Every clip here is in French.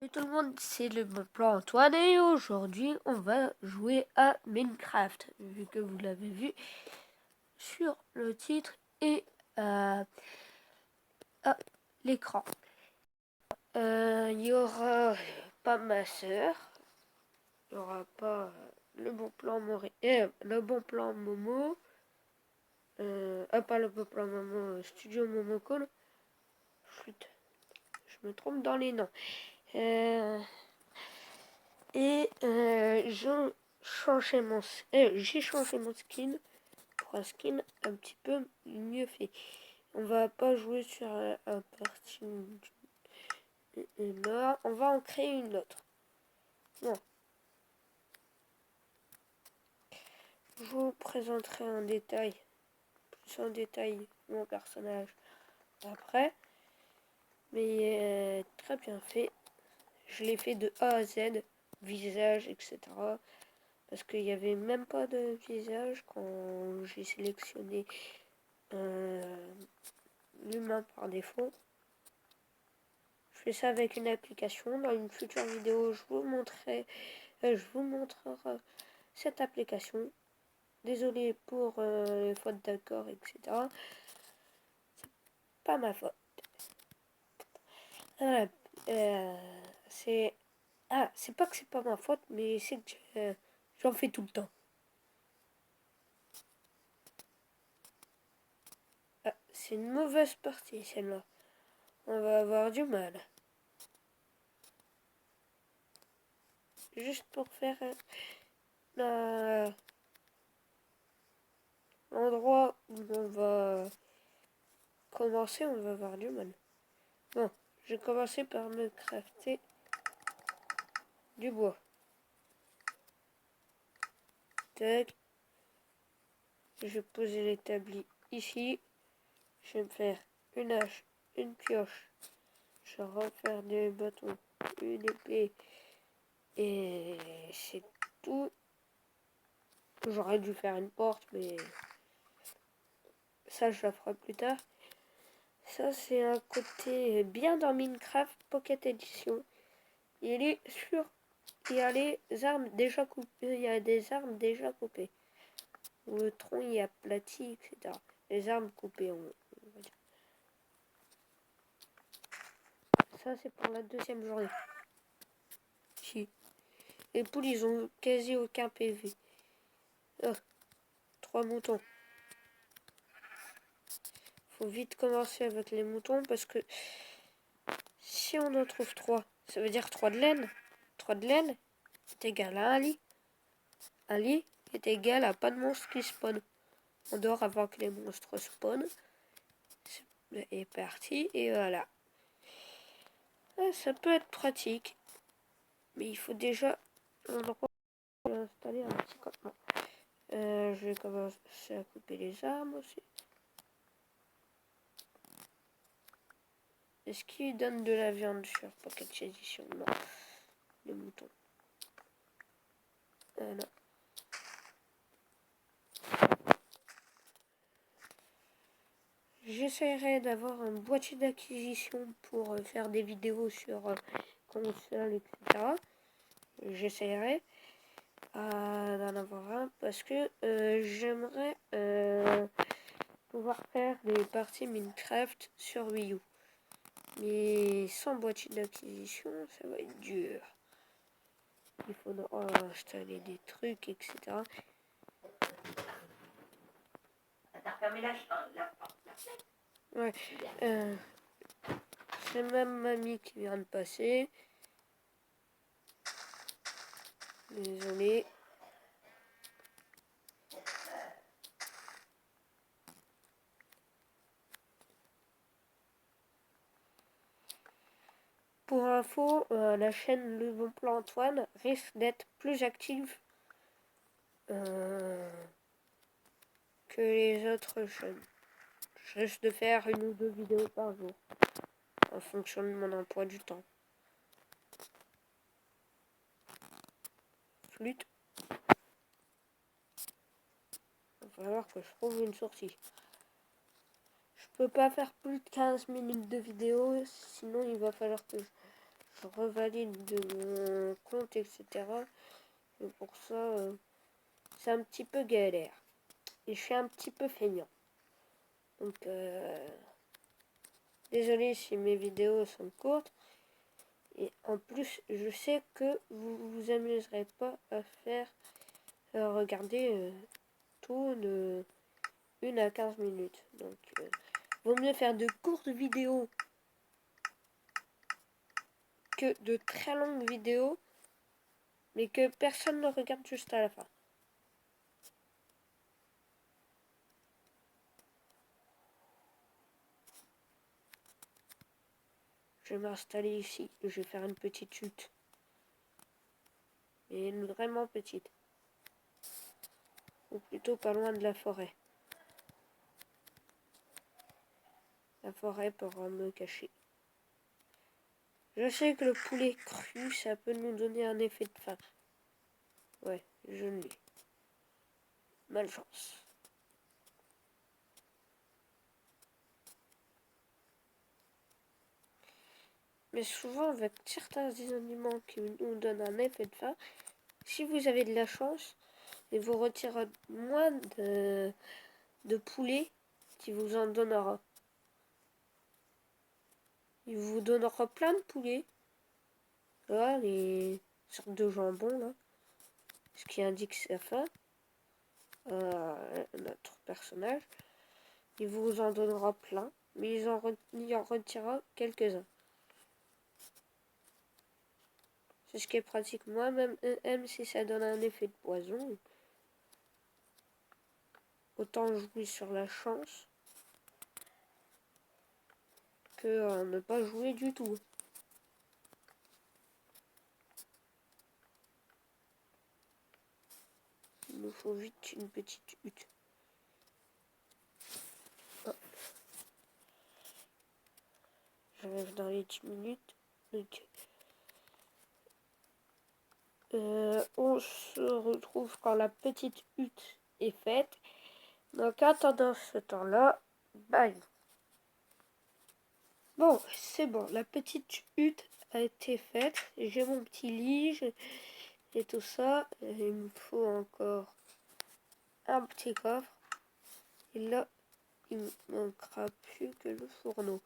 Salut tout le monde, c'est le bon plan Antoine et aujourd'hui on va jouer à Minecraft, vu que vous l'avez vu sur le titre et à l'écran. Il y aura pas ma soeur, il y aura pas le bon plan le bon plan Momo, pas le bon plan Momo, Studio Momoko. Flûte, je me trompe dans les noms. J'ai changé mon skin pour un skin un petit peu mieux fait. On va pas jouer sur un parti là, on va en créer une autre. Bon, je vous présenterai plus en détail mon personnage après, mais très bien fait. Je l'ai fait de A à Z, visage, etc. Parce qu'il n'y avait même pas de visage quand j'ai sélectionné l'humain par défaut. Je fais ça avec une application. Dans une future vidéo, je vous montrerai cette application. Désolé pour les fautes d'accord, etc. C'est pas ma faute. Voilà. C'est c'est pas que c'est pas ma faute, mais c'est que j'en fais tout le temps. C'est une mauvaise partie celle-là. On va avoir du mal. Juste pour faire l'endroit où on va commencer, on va avoir du mal. Bon, je vais commencer par me crafter du bois. Tac. Je vais poser l'établi ici. Je vais me faire une hache, une pioche. Je vais refaire des bâtons, une épée. Et c'est tout. J'aurais dû faire une porte, mais ça, je la ferai plus tard. Ça, c'est un côté bien dans Minecraft Pocket Edition. Il est sûr qu'il y a les armes déjà coupées. Il y a des armes déjà coupées. Le tronc y est aplati, etc. Les armes coupées, on va dire. Ça, c'est pour la deuxième journée. Si. Les poules, ils ont quasi aucun PV. Oh, 3 moutons. Faut vite commencer avec les moutons parce que si on en trouve 3, ça veut dire 3 de laine. 3 de laine est égal à un lit. Un lit est égal à pas de monstres qui spawnent. On dort avant que les monstres spawnent. C'est parti, et voilà. Ça peut être pratique, mais il faut déjà un endroit pour installer un petit campement. Je vais commencer à couper les arbres aussi. Est-ce qu'il donne de la viande sur Pocket Edition? Non. Les moutons. Non. J'essaierai d'avoir un boîtier d'acquisition pour faire des vidéos sur console, etc. J'essaierai d'en avoir un parce que j'aimerais pouvoir faire des parties Minecraft sur Wii U. Mais sans boîtier d'acquisition, ça va être dur. Il faudra installer des trucs, etc. T'as refermé la porte. Ouais. C'est même mamie qui vient de passer. Désolé. Pour info, la chaîne Le Bon Plan Antoine risque d'être plus active que les autres chaînes. Je risque de faire une ou deux vidéos par jour en fonction de mon emploi du temps. Flûte. Il va falloir que je trouve une sortie. Je peux pas faire plus de 15 minutes de vidéo, sinon il va falloir que je revalide de mon compte, etc. Et pour ça, c'est un petit peu galère. Et je suis un petit peu feignant. Donc, désolé si mes vidéos sont courtes. Et en plus, je sais que vous vous amuserez pas à faire regarder tout de 1 à 15 minutes. Donc, vaut mieux faire de courtes vidéos que de très longues vidéos, mais que personne ne regarde juste à la fin. Je vais m'installer ici. Je vais faire une petite chute. Et une vraiment petite. Ou plutôt pas loin de la forêt. La forêt pourra me cacher. Je sais que le poulet cru, ça peut nous donner un effet de faim. Ouais, je l'ai. Malchance. Mais souvent, avec certains aliments qui nous donnent un effet de faim, si vous avez de la chance, et vous retirez moins de poulet qui vous en donnera. Il vous donnera plein de poulets. Là, les sortes de jambon, là. Ce qui indique sa faim. Notre personnage. Il vous en donnera plein, mais il en retirera quelques-uns. C'est ce qui est pratique. Moi, même si ça donne un effet de poison, autant jouer sur la chance que ne pas jouer du tout. Il nous faut vite une petite hutte. Oh. J'arrive dans les 10 minutes. Donc, on se retrouve quand la petite hutte est faite. Donc, attendant ce temps-là, bye. Bon, c'est bon. La petite hutte a été faite. J'ai mon petit lit et tout ça. Et il me faut encore un petit coffre. Et là, il ne manquera plus que le fourneau.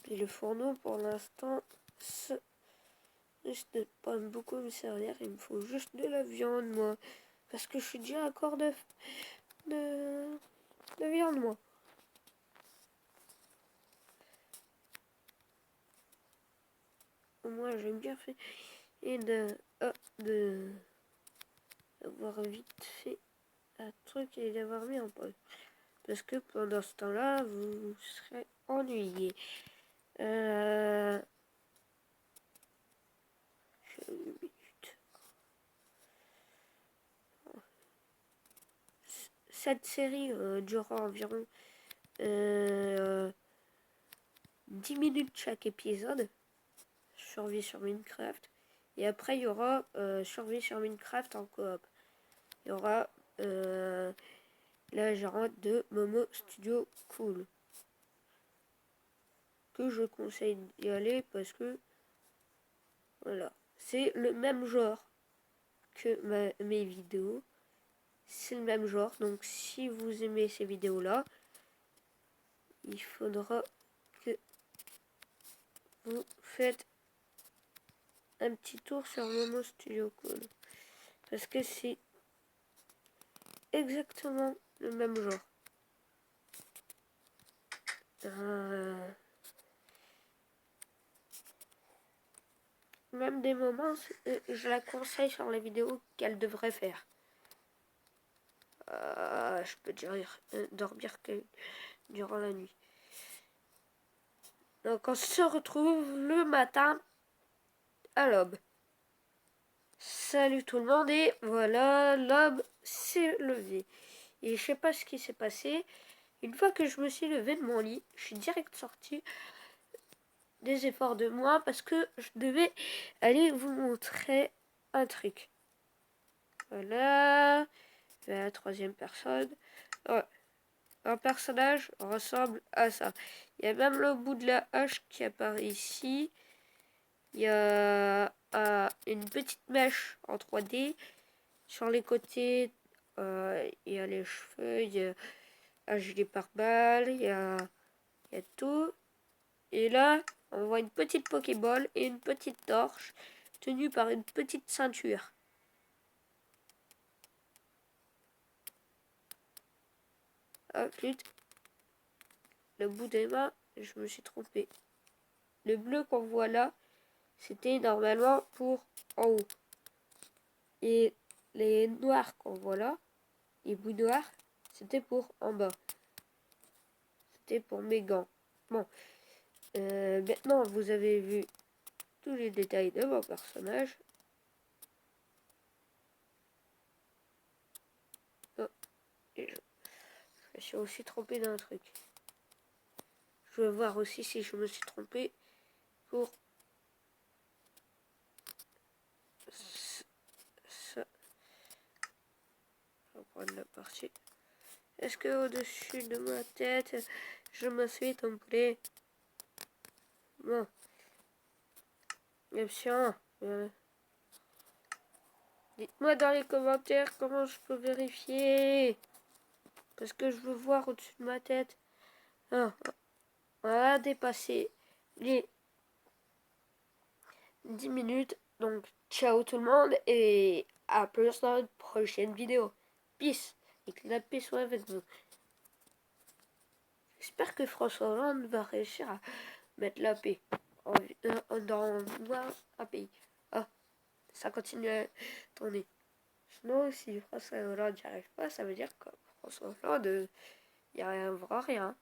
Et le fourneau, pour l'instant, ça risque de pas beaucoup me servir. Il me faut juste de la viande, moi. Parce que je suis déjà à corps de viande, moi. Moi, j'aime bien faire et d'avoir vite fait un truc et d'avoir mis en pause. Parce que pendant ce temps-là, vous serez ennuyé. Cette série durera environ 10 minutes chaque épisode. Survie sur Minecraft. Et après, il y aura Survie sur Minecraft en coop. Il y aura la gérante de Momo Studio Cool. Que je conseille d'y aller parce que voilà. C'est le même genre que mes vidéos. C'est le même genre. Donc si vous aimez ces vidéos-là, il faudra que vous faites un petit tour sur Momo Studio Cool. Parce que c'est exactement le même genre. Même des moments, je la conseille sur les vidéos qu'elle devrait faire. Je peux dire dormir durant la nuit. Donc on se retrouve le matin à l'aube. Salut tout le monde et voilà, l'aube s'est levée. Et je sais pas ce qui s'est passé. Une fois que je me suis levée de mon lit, je suis direct sortie des efforts de moi parce que je devais aller vous montrer un truc. Voilà, la troisième personne. Ouais. Un personnage ressemble à ça. Il y a même le bout de la hache qui apparaît ici. Il y a une petite mèche en 3D. Sur les côtés, il y a les cheveux, il y a un gilet pare-balles, il y a tout. Et là, on voit une petite Pokéball et une petite torche tenue par une petite ceinture. Ah, flûte. Le bout des mains, je me suis trompé. Le bleu qu'on voit là, c'était normalement pour en haut. Et les noirs qu'on voit là, les bouts noirs, c'était pour en bas. C'était pour mes gants. Bon, maintenant vous avez vu tous les détails de mon personnage. Oh, et je me suis aussi trompé d'un truc. Je vais voir aussi si je me suis trompé pour ça. Je vais prendre la partie. Est-ce que au-dessus de ma tête, je me suis trompé? Bon. Option. Dites-moi dans les commentaires comment je peux vérifier. Parce que je veux voir au-dessus de ma tête. Ah, on a dépassé les 10 minutes. Donc, ciao tout le monde et à plus dans une prochaine vidéo. Peace. Et que la paix soit avec vous. J'espère que François Hollande va réussir à mettre la paix dans un pays. Ah, ça continue à tourner. Sinon, si François Hollande n'y arrive pas, ça veut dire que François Hollande, il n'y a rien, rien.